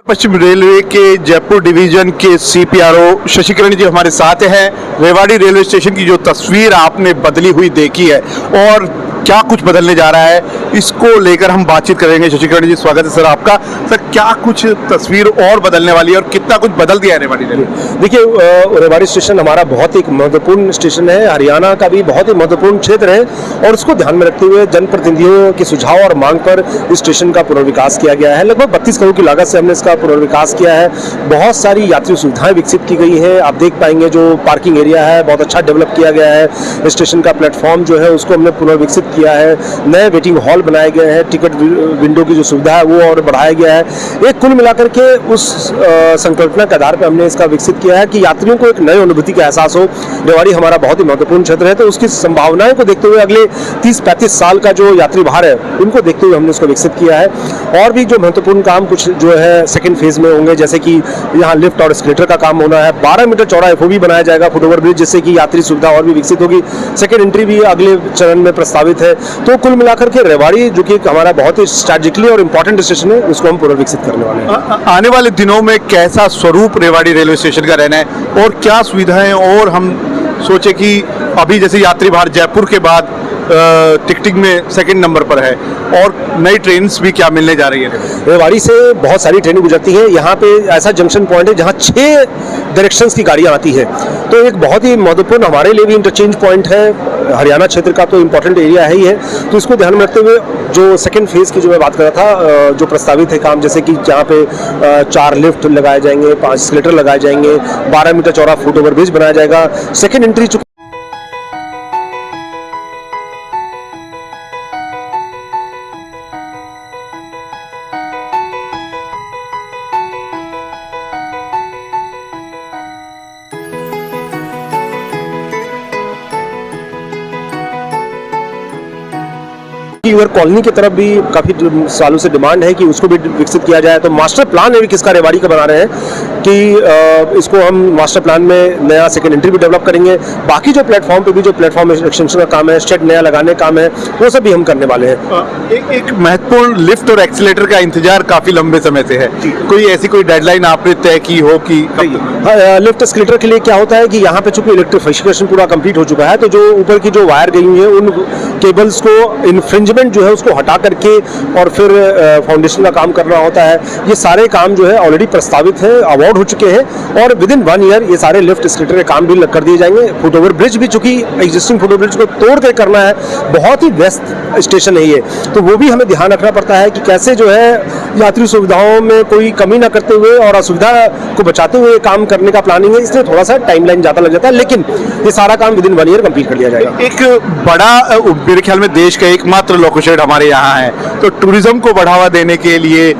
पश्चिम railway के Jaipur division के CPRO Shashikiran जी हमारे साथ हैं। रेवाड़ी रेलवे स्टेशन की जो तस्वीर आपने बदली हुई देखी है और क्या कुछ बदलने जा रहा है, इसको लेकर हम बातचीत करेंगे। शशिकिरण जी, स्वागत है सर आपका। सर, क्या कुछ तस्वीर और बदलने वाली है और कितना कुछ बदल दिया है रेवाड़ी रेलवे? देखिए, रेवाड़ी स्टेशन हमारा बहुत ही महत्वपूर्ण स्टेशन है, हरियाणा का भी बहुत ही महत्वपूर्ण क्षेत्र है और उसको ध्यान में रखते हुए जनप्रतिनिधियों के सुझाव और मांग पर इस स्टेशन का पुनर्विकास किया गया है। लगभग 32 करोड़ की लागत से हमने इसका पुनर्विकास किया है। बहुत सारी यात्री सुविधाएं विकसित की गई हैं। आप देख पाएंगे जो पार्किंग एरिया है बहुत अच्छा डेवलप किया गया है। स्टेशन का प्लेटफॉर्म जो है उसको हमने पुनर्विकसित किया है। नए वेटिंग हॉल बनाए गए हैं। टिकट विंडो की जो सुविधा है वो और बढ़ाया गया है। एक कुल मिलाकर के उस संकल्पना के आधार पर हमने इसका विकसित किया है कि यात्रियों को एक नई अनुभूति का एहसास हो। रेवाड़ी हमारा बहुत ही महत्वपूर्ण क्षेत्र है, तो उसकी संभावनाएं को देखते हुए अगले 30-35 साल का जो यात्री भार है उनको देखते हुए हमने इसको विकसित किया है। और भी जो महत्वपूर्ण काम कुछ जो है सेकंड फेज में होंगे, जैसे कि यहाँ लिफ्ट और एस्केलेटर का काम होना है। 12 मीटर चौड़ा एफओवी बनाया जाएगा, फुटओवर ब्रिज, जिससे कि यात्री सुविधा और भी विकसित होगी। सेकंड एंट्री भी अगले चरण में प्रस्तावित है। तो कुल मिलाकर के रेवाड़ी जो कि हमारा बहुत ही स्ट्रैटेजिकली और इम्पोर्टेंट स्टेशन है, उसको हम पुनर्विकसित करने वाले हैं। आने वाले दिनों में कैसा स्वरूप रेवाड़ी रेलवे स्टेशन का रहना है और क्या सुविधाएं, और हम सोचे कि अभी जैसे यात्री भार जयपुर के बाद टिकटिंग में सेकंड नंबर पर है और नई ट्रेन भी क्या मिलने जा रही है? रेवाड़ी से बहुत सारी ट्रेनें गुजरती हैं। यहाँ पे ऐसा जंक्शन पॉइंट है जहाँ 6 डायरेक्शंस की गाड़ियाँ आती हैं, तो एक बहुत ही महत्वपूर्ण हमारे लिए भी इंटरचेंज पॉइंट है। हरियाणा क्षेत्र का तो इम्पोर्टेंट एरिया है ही है, तो इसको ध्यान में रखते हुए जो सेकंड फेज की जो मैं बात कर रहा था, जो प्रस्तावित है काम, जैसे कि जहाँ पे 4 लिफ्ट लगाए जाएंगे, 5 एस्केलेटर लगाए जाएंगे, 12 मीटर चौड़ा फुट ओवर ब्रिज बनाया जाएगा। सेकंड एंट्री इवर कॉलोनी की तरफ भी काफी सालों से डिमांड है कि उसको भी विकसित किया जाए। तो मास्टर प्लान अभी किसका रेवाड़ी का बना रहे हैं कि इसको हम मास्टर प्लान में नया सेकंड एंट्री भी डेवलप करेंगे। बाकी जो प्लेटफॉर्म पे भी जो प्लेटफॉर्म एक्सटेंशन का काम है, शेड नया लगाने का काम है, वो सब भी हम करने वाले हैं। एक महत्वपूर्ण लिफ्ट और एक्सीलेटर का इंतजार काफी लंबे समय से है। कोई ऐसी कोई डेडलाइन आपने तय की हो कि लिफ्ट एस्केलेटर के लिए क्या होता है कि यहाँ पे चूंकि इलेक्ट्रिफिकेशन पूरा कंप्लीट हो चुका है, तो जो ऊपर की जो वायर गई हुई है उन केबल्स को इन्फ्रिंजमेंट जो है उसको हटा करके और फिर फाउंडेशन का काम करना होता है। ये सारे काम जो है ऑलरेडी प्रस्तावित है, अवार्ड हो चुके हैं और विद इन 1 ईयर ये सारे लिफ्ट एस्केलेटर के काम भी कर दिए जाएंगे। फुटओवर ब्रिज भी चूंकि एग्जिस्टिंग फुटओवर ब्रिज को तोड़ कर करना है, बहुत ही व्यस्त स्टेशन है ये, तो वो भी हमें ध्यान रखना पड़ता है कि कैसे जो है यात्री सुविधाओं में कोई कमी ना करते हुए और असुविधा को बचाते हुए काम करने का प्लानिंग है। इसलिए थोड़ा सा टाइमलाइन ज्यादा लग जाता है, लेकिन ये सारा काम विद इन 1 ईयर कंप्लीट कर लिया जाएगा। एक बड़ा, मेरे ख्याल में देश का एकमात्र लोको शेड हमारे यहाँ है, तो टूरिज्म को बढ़ावा देने के लिए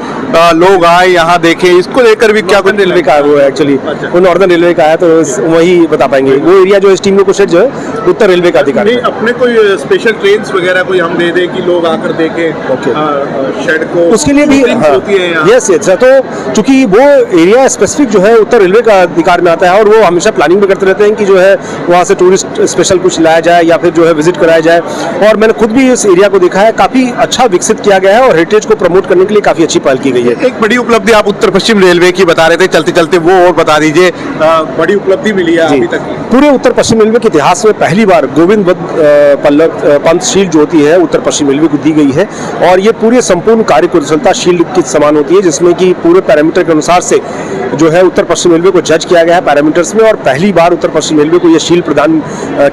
लोग आए यहाँ देखें, इसको लेकर भी क्या? रेलवे का है वो एक्चुअली, वो नॉर्दर्न रेलवे का है, तो वही बता पाएंगे। वो एरिया जो स्टीम लोको शेड जो है उत्तर रेलवे का अधिकार है। अपने कोई स्पेशल ट्रेन वगैरह कोई हम दे दें कि लोग आकर देखें शेड को, उसके लिए भी यस यस। तो चूंकि वो एरिया स्पेसिफिक जो है उत्तर रेलवे का अधिकार में आता है और वो हमेशा प्लानिंग भी करते रहते हैं कि जो है वहाँ से टूरिस्ट स्पेशल कुछ लाया जाए या फिर जो है विजिट कराया जाए। और मैंने खुद भी इस एरिया को देखा है, काफी अच्छा विकसित किया गया है और हेरिटेज को प्रमोट करने के लिए काफी अच्छी पहल की गई है। एक बड़ी उपलब्धि आप उत्तर पश्चिम रेलवे की बता रहे थे, चलते चलते वो और बता दीजिए। बड़ी उपलब्धि मिली है अभी तक पूरे उत्तर पश्चिम रेलवे के इतिहास में पहली बार गोविंद पंत शील्ड जो होती है उत्तर पश्चिम रेलवे को दी गई है और ये पूरे संपूर्ण कार्य कुशलता शील्ड के समान होती है, जिसमें कि पूरे पैरामीटर के अनुसार से जो है उत्तर पश्चिम रेलवे को जज किया गया है पैरामीटर्स में, और पहली बार उत्तर पश्चिम रेलवे को यह शील्ड प्रदान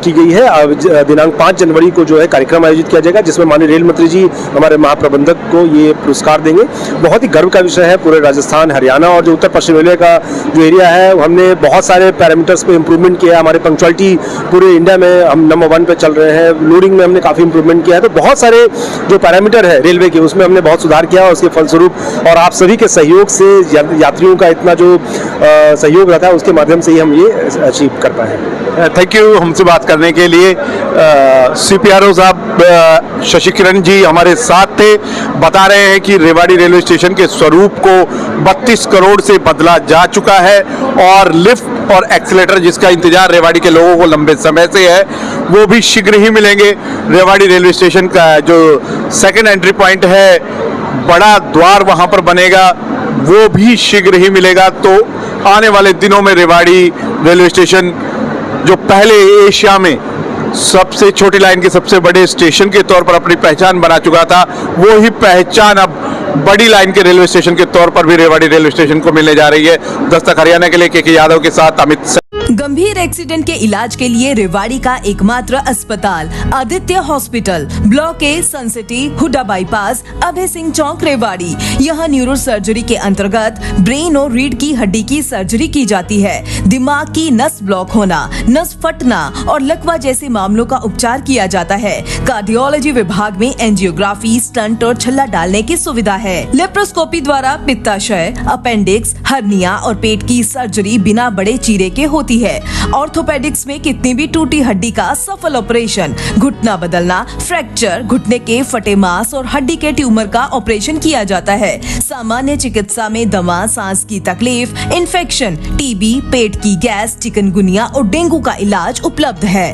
की गई है। दिनांक 5 जनवरी को जो है कार्यक्रम आयोजित किया जाएगा, जिसमें माननीय रेल मंत्री जी हमारे महाप्रबंधक को ये पुरस्कार देंगे। बहुत ही गर्व का विषय है पूरे राजस्थान, हरियाणा और जो उत्तर पश्चिम रेलवे का जो एरिया है, हमने बहुत सारे पैरामीटर्स पे इंप्रूवमेंट किया। हमारे पंक्चुअलिटी पूरे इंडिया में हम नंबर 1 पे चल रहे हैं। लोडिंग में हमने काफी इंप्रूवमेंट किया है। तो बहुत सारे जो पैरामीटर है रेलवे के, उसमें हमने बहुत सुधार किया और उसके फलस्वरूप और आप सभी के सहयोग से, यात्रियों का इतना जो सहयोग रहता है, उसके माध्यम से ही हम ये अचीव कर पाए हैं। थैंक यू हमसे बात करने के लिए। सीपीआरओ साहब शशिकिरण जी हमारे साथ थे, बता रहे हैं कि रेवाड़ी रेलवे स्टेशन के स्वरूप को 32 करोड़ से बदला जा चुका है और लिफ्ट और एक्सीलेटर जिसका इंतजार रेवाड़ी के लोगों को लंबे समय से है वो भी शीघ्र ही मिलेंगे। रेवाड़ी रेलवे स्टेशन का जो सेकंड एंट्री पॉइंट है, बड़ा द्वार वहां पर बनेगा, वो भी शीघ्र ही मिलेगा। तो आने वाले दिनों में रेवाड़ी रेलवे स्टेशन, जो पहले एशिया में सबसे छोटी लाइन के सबसे बड़े स्टेशन के तौर पर अपनी पहचान बना चुका था, वो ही पहचान अब बड़ी लाइन के रेलवे स्टेशन के तौर पर भी रेवाड़ी रेलवे स्टेशन को मिलने जा रही है। दस्तक हरियाणा के लिए के यादव के साथ अमित। गंभीर एक्सीडेंट के इलाज के लिए रेवाड़ी का एकमात्र अस्पताल Aditya hospital, block A, sun city, Huda bypass, Abhay Singh Chowk, Rewari. यहाँ न्यूरो सर्जरी के अंतर्गत ब्रेन और रीढ़ की हड्डी की सर्जरी की जाती है। दिमाग की नस ब्लॉक होना, नस फटना और लकवा जैसे मामलों का उपचार किया जाता है। कार्डियोलॉजी विभाग में एंजियोग्राफी, स्टंट और छल्ला डालने की सुविधा है। लेप्रोस्कोपी द्वारा पित्ताशय, अपेंडिक्स, हर्निया और पेट की सर्जरी बिना बड़े चीरे के होती है। ऑर्थोपेडिक्स में कितनी भी टूटी हड्डी का सफल ऑपरेशन, घुटना बदलना, फ्रैक्चर, घुटने के फटे मांस और हड्डी के ट्यूमर का ऑपरेशन किया जाता है। सामान्य चिकित्सा में दमा, सांस की तकलीफ, इन्फेक्शन, टीबी, पेट की गैस, चिकनगुनिया और डेंगू का इलाज उपलब्ध है।